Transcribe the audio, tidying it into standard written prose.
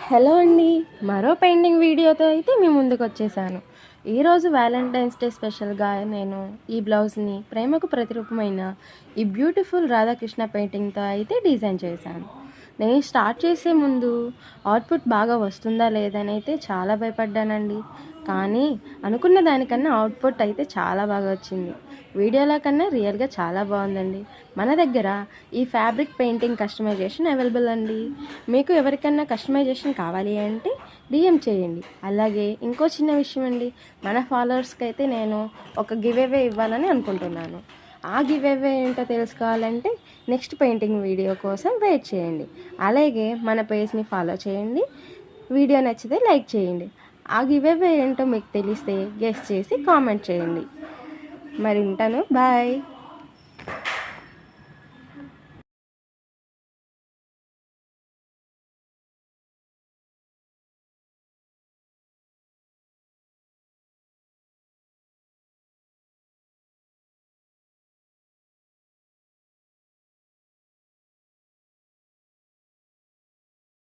Hello అండి, మరో painting వీడియోతో అయితే మీ ముందుకు వచ్చేసాను. ఈరోజు వ్యాలంటైన్స్ డే స్పెషల్గా నేను ఈ బ్లౌజ్ని ప్రేమకు ప్రతిరూపమైన ఈ బ్యూటిఫుల్ రాధాకృష్ణ పెయింటింగ్తో అయితే డిజైన్ చేశాను. నేను స్టార్ట్ చేసే ముందు అవుట్పుట్ బాగా వస్తుందా లేదని అయితే చాలా భయపడ్డానండి. కానీ అనుకున్న దానికన్నా అవుట్పుట్ అయితే చాలా బాగా వచ్చింది. వీడియోలో కన్నా రియల్గా చాలా బాగుందండి. మన దగ్గర ఈ ఫ్యాబ్రిక్ పెయింటింగ్ కస్టమైజేషన్ అవైలబుల్ అండి. మీకు ఎవరికన్నా కస్టమైజేషన్ కావాలి అంటే డిఎం చేయండి. అలాగే ఇంకో చిన్న విషయం అండి, మన ఫాలోవర్స్కి అయితే నేను ఒక గివ్ అవే ఇవ్వాలని అనుకుంటున్నాను. ఆ గివ్ అవే ఏంటో తెలుసుకోవాలంటే నెక్స్ట్ పెయింటింగ్ వీడియో కోసం వెయిట్ చేయండి. అలాగే మన పేజ్ని ఫాలో చేయండి. వీడియో నచ్చితే లైక్ చేయండి. ఆ గివ్ అవే ఏంటో మీకు తెలిస్తే గెస్ చేసి కామెంట్ చేయండి. మరి ఉంటాను, బాయ్.